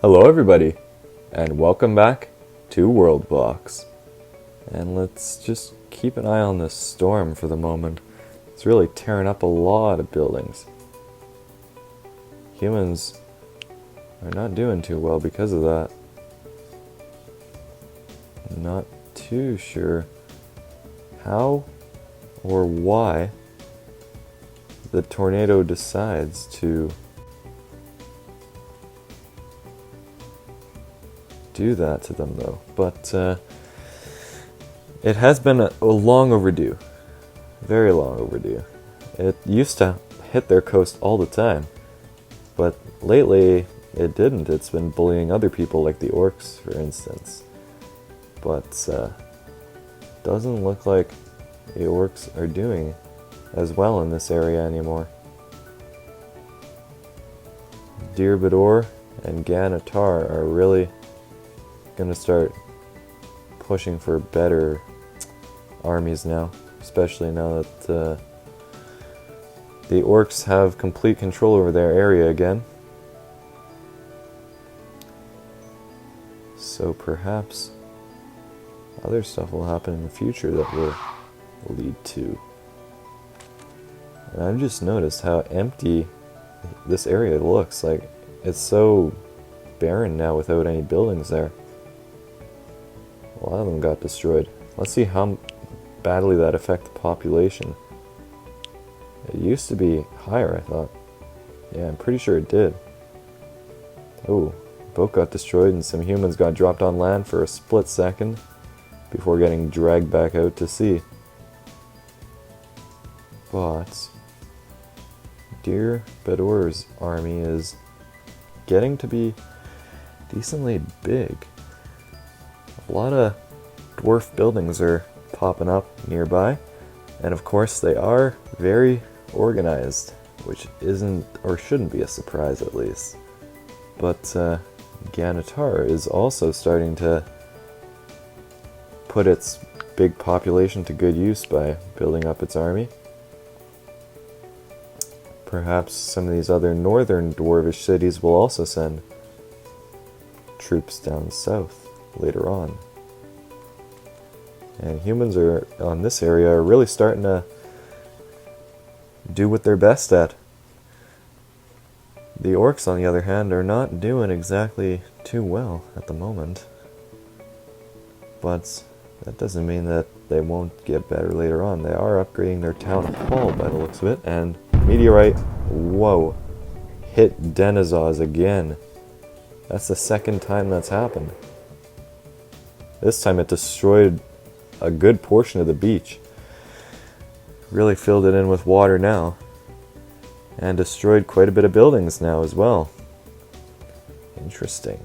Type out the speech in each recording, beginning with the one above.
Hello everybody, and welcome back to WorldBox. And let's just keep an eye on this storm for the moment. It's really tearing up a lot of buildings. Humans are not doing too well because of that. I'm not too sure how or why the tornado decides to do that to them though, but it has been a long overdue, very long overdue. It used to hit their coast all the time, but lately it didn't. It's been bullying other people like the orcs, for instance, but doesn't look like the orcs are doing as well in this area anymore. Dirbador and Ganitar are really gonna start pushing for better armies now, especially now that the orcs have complete control over their area again. So perhaps other stuff will happen in the future that will lead to. And I've just noticed how empty this area looks. Like, it's so barren now without any buildings there. A lot of them got destroyed. Let's see how badly that affected the population. It used to be higher, I thought. Yeah, I'm pretty sure it did. Oh, boat got destroyed and some humans got dropped on land for a split second before getting dragged back out to sea. But Dirbador's army is getting to be decently big. A lot of dwarf buildings are popping up nearby, and of course they are very organized, which isn't or shouldn't be a surprise at least. But Ganitar is also starting to put its big population to good use by building up its army. Perhaps some of these other northern dwarvish cities will also send troops down south later on. And humans are on this area are really starting to do what they're best at. The orcs, on the other hand, are not doing exactly too well at the moment. But that doesn't mean that they won't get better later on. They are upgrading their town hall by the looks of it, and meteorite, whoa, hit Denizaz again. That's the second time that's happened. This time it destroyed a good portion of the beach. Really filled it in with water now. And destroyed quite a bit of buildings now as well. Interesting.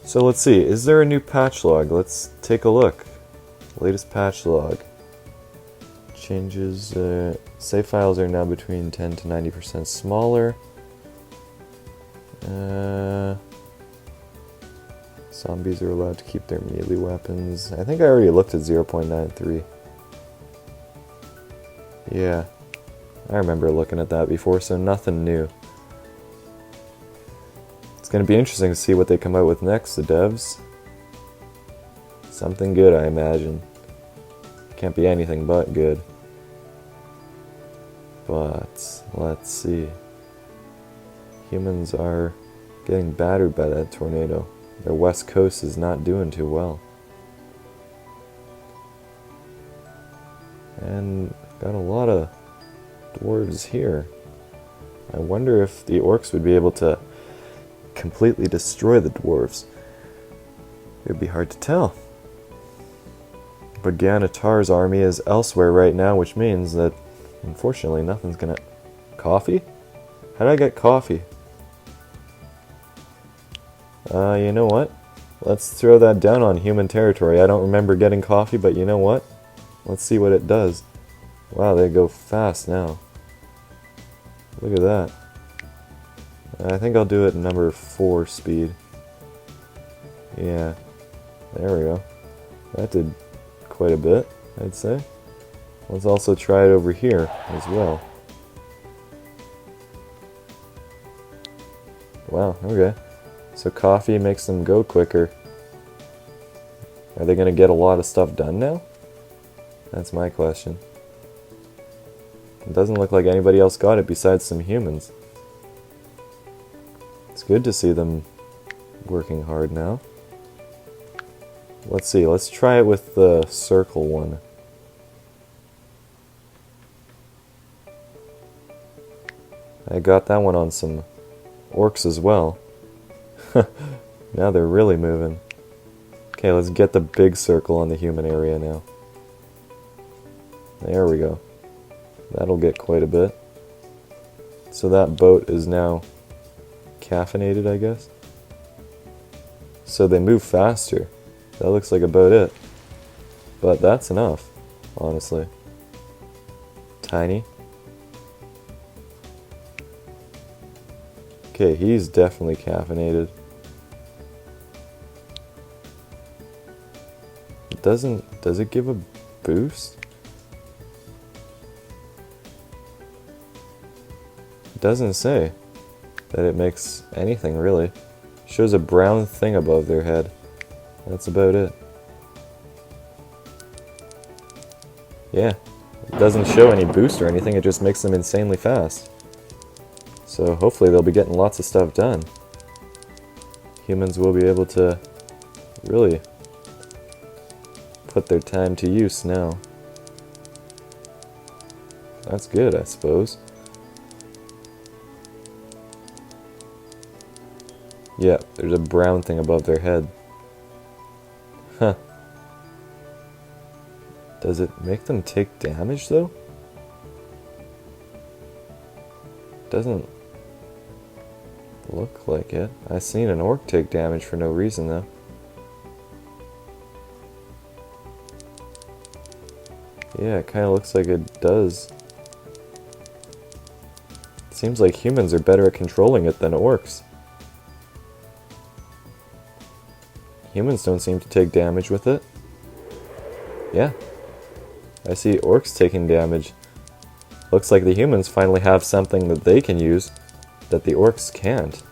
So let's see, is there a new patch log? Let's take a look. Latest patch log. Changes, save files are now between 10 to 90% smaller. Zombies are allowed to keep their melee weapons. I think I already looked at 0.93. Yeah, I remember looking at that before, so nothing new. It's going to be interesting to see what they come out with next, the devs. Something good, I imagine. Can't be anything but good. But, let's see. Humans are getting battered by that tornado. Their west coast is not doing too well. And got a lot of dwarves here. I wonder if the orcs would be able to completely destroy the dwarves. It would be hard to tell. But Ganitar's army is elsewhere right now, which means that unfortunately nothing's gonna... Coffee? How did I get coffee? You know what? Let's throw that down on human territory. I don't remember getting coffee, but you know what? Let's see what it does. Wow, they go fast now. Look at that. I think I'll do it number 4 speed. Yeah. There we go. That did quite a bit, I'd say. Let's also try it over here as well. Wow, okay. So coffee makes them go quicker. Are they gonna get a lot of stuff done now? That's my question. It doesn't look like anybody else got it besides some humans. It's good to see them working hard now. Let's see, let's try it with the circle one. I got that one on some orcs as well. Now they're really moving. Okay, let's get the big circle on the human area now. There we go. That'll get quite a bit. So that boat is now caffeinated, I guess. So they move faster. That looks like about it. But that's enough, honestly. Tiny. Okay, he's definitely caffeinated. Does it give a boost? It doesn't say that it makes anything really. It shows a brown thing above their head. That's about it. Yeah, it doesn't show any boost or anything, it just makes them insanely fast. So hopefully they'll be getting lots of stuff done. Humans will be able to really put their time to use now. That's good, I suppose. Yeah, there's a brown thing above their head. Huh. Does it make them take damage, though? Doesn't look like it. I've seen an orc take damage for no reason, though. Yeah, it kind of looks like it does. It seems like humans are better at controlling it than orcs. Humans don't seem to take damage with it. Yeah. I see orcs taking damage. Looks like the humans finally have something that they can use that the orcs can't.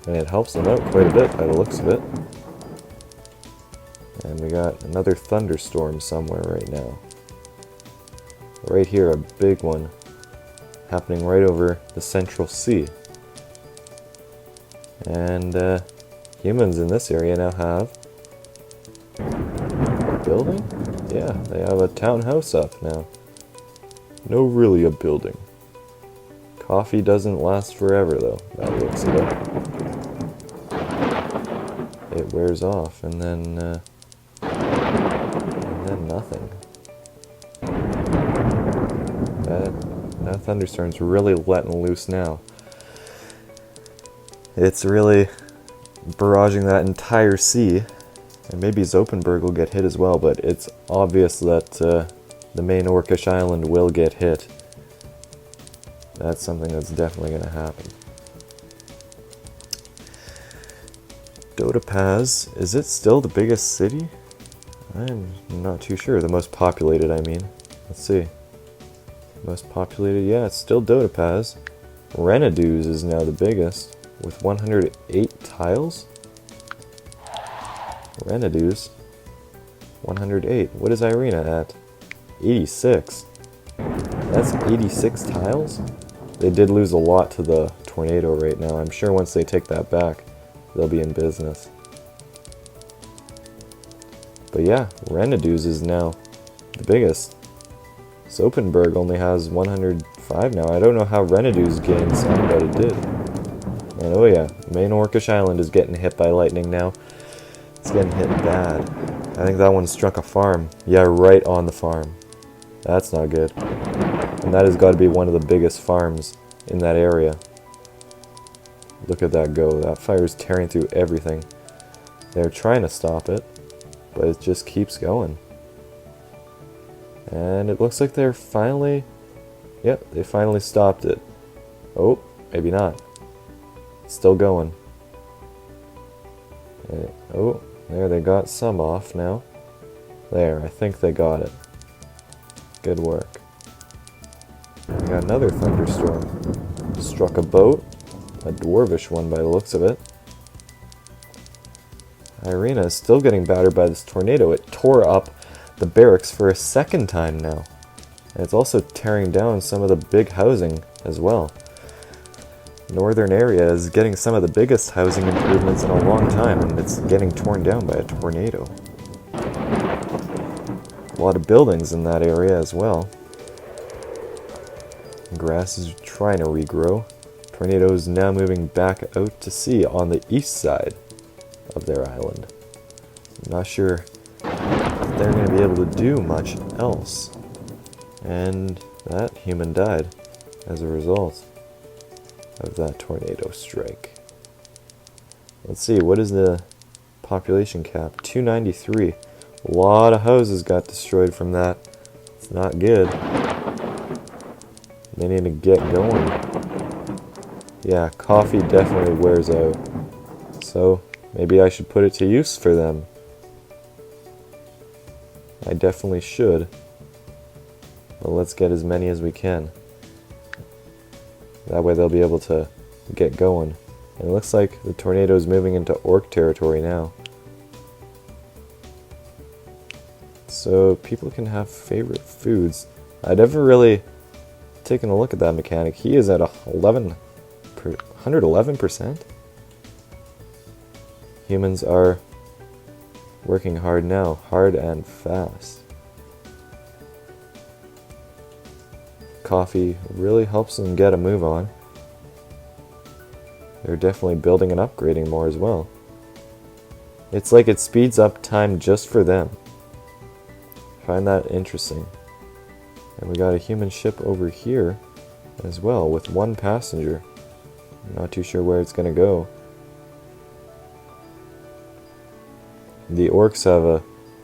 And it helps them out quite a bit by the looks of it. And we got another thunderstorm somewhere right now. Right here, a big one. Happening right over the Central Sea. And humans in this area now have a building? Yeah, they have a townhouse up now. No, really a building. Coffee doesn't last forever though, that looks it. It wears off and then nothing. That thunderstorm's really letting loose now. It's really barraging that entire sea. And maybe Zopenberg will get hit as well, but it's obvious that the main Orcish island will get hit. That's something that's definitely going to happen. Dotapaz, is it still the biggest city? I'm not too sure. The most populated, I mean. Let's see. Most populated, yeah, it's still Dotapaz. Renaduz is now the biggest, with 108 tiles. Renaduz, 108. What is Irina at? 86. That's 86 tiles? They did lose a lot to the tornado right now. I'm sure once they take that back, they'll be in business. But yeah, Renaduz is now the biggest. Zopenberg only has 105 now. I don't know how Renaduz gained some, but it did. And oh yeah, main Orcish island is getting hit by lightning now. It's getting hit bad. I think that one struck a farm. Yeah, right on the farm. That's not good. And that has got to be one of the biggest farms in that area. Look at that go. That fire is tearing through everything. They're trying to stop it, but it just keeps going. And it looks like they're finally... Yep, they finally stopped it. Oh, maybe not. It's still going. Oh, there, they got some off now. There, I think they got it. Good work. We got another thunderstorm. Struck a boat. a dwarvish one by the looks of it. Irina is still getting battered by this tornado. It tore up the barracks for a second time now. And it's also tearing down some of the big housing as well. Northern area is getting some of the biggest housing improvements in a long time, and it's getting torn down by a tornado. A lot of buildings in that area as well. Grass is trying to regrow. Tornado is now moving back out to sea on the east side of their island. I'm not sure if they're going to be able to do much else. And that human died as a result of that tornado strike. Let's see, what is the population cap? 293. A lot of houses got destroyed from that. It's not good. They need to get going. Yeah, coffee definitely wears out. So maybe I should put it to use for them. I definitely should. But let's get as many as we can. That way they'll be able to get going. And it looks like the tornado is moving into orc territory now. So people can have favorite foods. I'd never really taken a look at that mechanic. He is at 111%. Humans are working hard now, hard and fast. Coffee really helps them get a move on. They're definitely building and upgrading more as well. It's like it speeds up time just for them. Find that interesting. And we got a human ship over here as well with one passenger. I'm not too sure where it's going to go. The orcs have a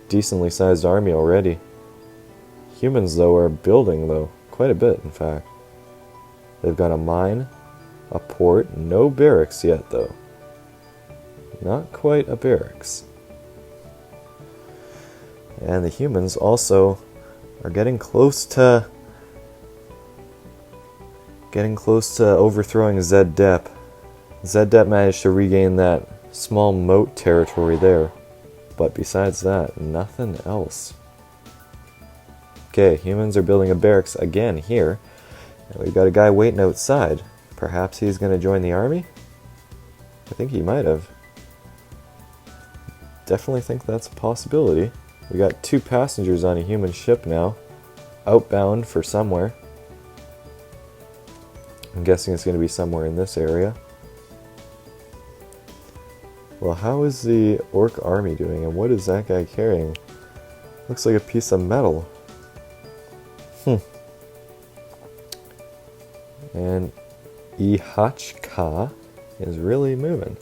decently sized army already. Humans, though, are building, quite a bit, in fact. They've got a mine, a port, no barracks yet, though. Not quite a barracks. And the humans also are getting close to overthrowing Zed-Dep. Zed-Dep managed to regain that small moat territory there. But besides that, nothing else. Okay, humans are building a barracks again here. And we've got a guy waiting outside. Perhaps he's going to join the army? I think he might have. Definitely think that's a possibility. We got 2 passengers on a human ship now. Outbound for somewhere. I'm guessing it's going to be somewhere in this area. Well, how is the orc army doing, and what is that guy carrying? Looks like a piece of metal. And Ihachka is really moving.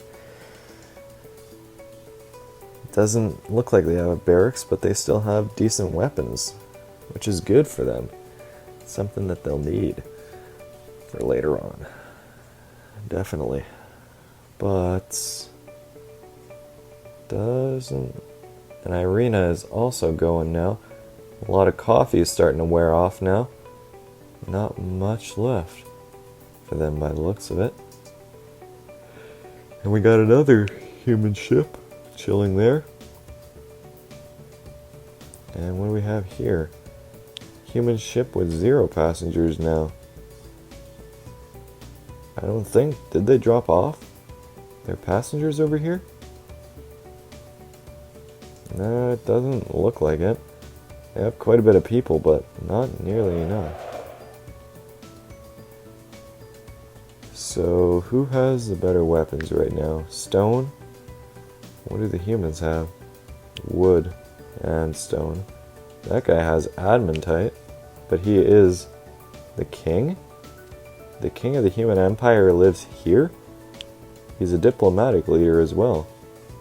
Doesn't look like they have a barracks, but they still have decent weapons, which is good for them. It's something that they'll need for later on. Definitely. But doesn't... And Irina is also going now. A lot of coffee is starting to wear off now. Not much left for them by the looks of it. And we got another human ship chilling there. And what do we have here? Human ship with 0 passengers now. I don't think... Did they drop off their passengers over here? No, it doesn't look like it. They have quite a bit of people, but not nearly enough. So, who has the better weapons right now? Stone? What do the humans have? Wood and stone. That guy has adamantite, but he is the king? The king of the human empire lives here? He's a diplomatic leader as well.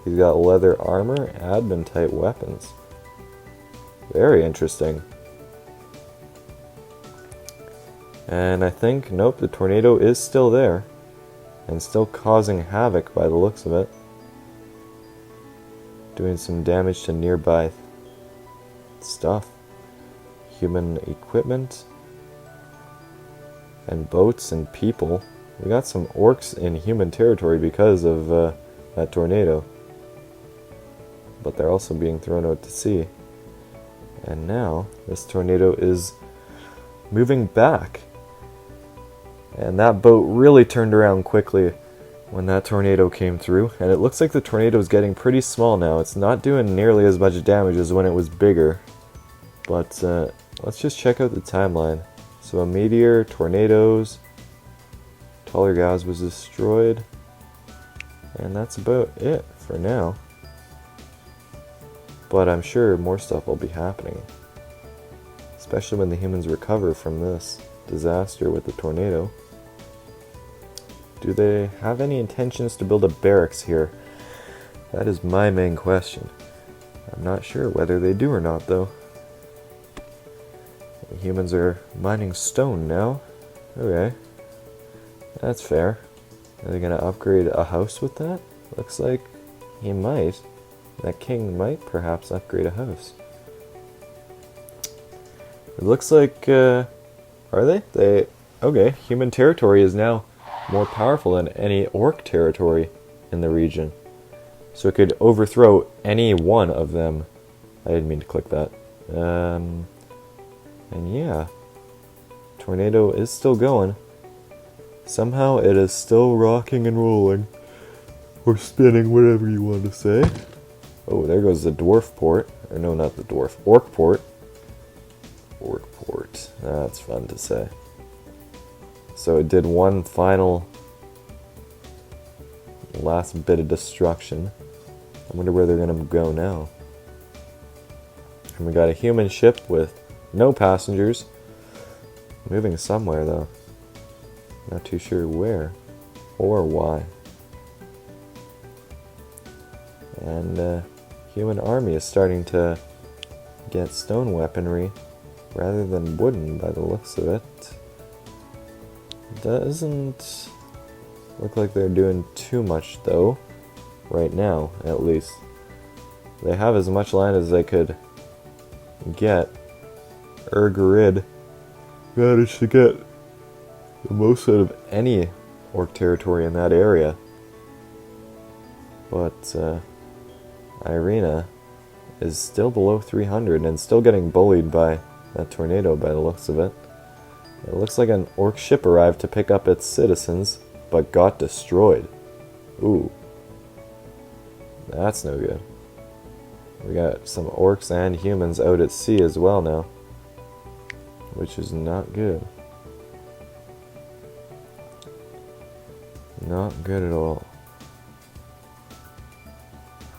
He's got leather armor, adamantite weapons. Very interesting. And I think, nope, the tornado is still there. And still causing havoc by the looks of it. Doing some damage to nearby stuff. Human equipment. And boats and people. We got some orcs in human territory because of that tornado. But they're also being thrown out to sea. And now, this tornado is moving back. And that boat really turned around quickly when that tornado came through. And it looks like the tornado is getting pretty small now. It's not doing nearly as much damage as when it was bigger. But let's just check out the timeline. So a meteor, tornadoes, Taller Gaz was destroyed. And that's about it for now. But I'm sure more stuff will be happening. Especially when the humans recover from this disaster with the tornado. Do they have any intentions to build a barracks here? That is my main question. I'm not sure whether they do or not, though. The humans are mining stone now. Okay. That's fair. Are they going to upgrade a house with that? Looks like he might. That king might perhaps upgrade a house. It looks like, are they? Okay, human territory is now more powerful than any orc territory in the region. So it could overthrow any one of them. I didn't mean to click that. And yeah, tornado is still going. Somehow it is still rocking and rolling. Or spinning, whatever you want to say. Oh, there goes the dwarf port. Or no, not the dwarf. Orc port. Orc port. That's fun to say. So it did one final last bit of destruction. I wonder where they're going to go now. And we got a human ship with no passengers. Moving somewhere, though. Not too sure where or why. And human army is starting to get stone weaponry rather than wooden by the looks of it. Doesn't look like they're doing too much though, right now at least. They have as much land as they could get. Urgarid managed to get the most out of any orc territory in that area. But Irina is still below 300 and still getting bullied by that tornado by the looks of it. It looks like an orc ship arrived to pick up its citizens, but got destroyed. Ooh. That's no good. We got some orcs and humans out at sea as well now, which is not good. Not good at all.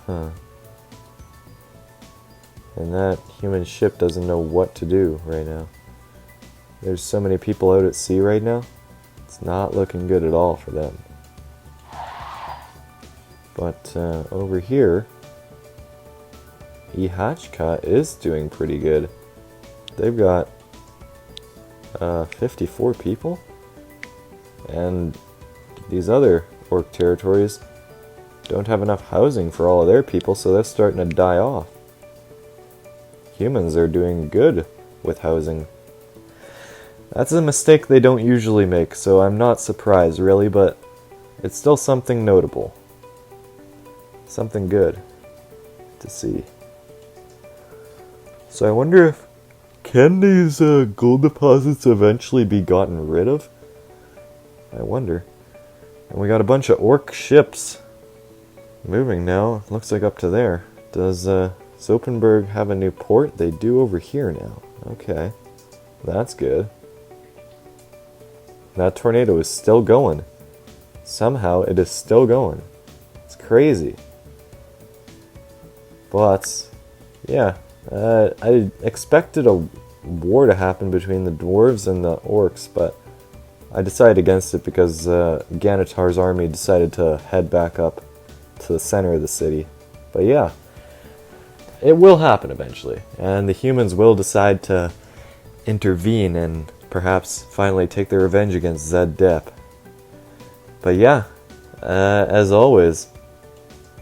Huh. And that human ship doesn't know what to do right now. There's so many people out at sea right now. It's not looking good at all for them. But over here, Ihachka is doing pretty good. They've got 54 people. And these other orc territories don't have enough housing for all of their people, so they're starting to die off. Humans are doing good with housing. That's a mistake they don't usually make, so I'm not surprised really, but it's still something notable. Something good to see. So I wonder if can these gold deposits eventually be gotten rid of? I wonder. And we got a bunch of orc ships moving now. Looks like up to there. Does Zopenberg have a new port? They do over here now. Okay. That's good. That tornado is still going. Somehow it is still going. It's crazy. But, yeah. I expected a war to happen between the dwarves and the orcs, but I decided against it because Ganitar's army decided to head back up to the center of the city. But yeah, it will happen eventually, and the humans will decide to intervene and perhaps finally take their revenge against Zed Dep. But yeah, as always,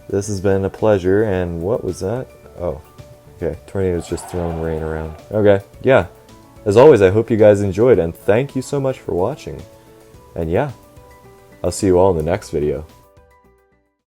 this has been a pleasure, and what was that? Oh, okay, tornadoes just throwing rain around. Okay, yeah, as always, I hope you guys enjoyed, and thank you so much for watching. And yeah, I'll see you all in the next video.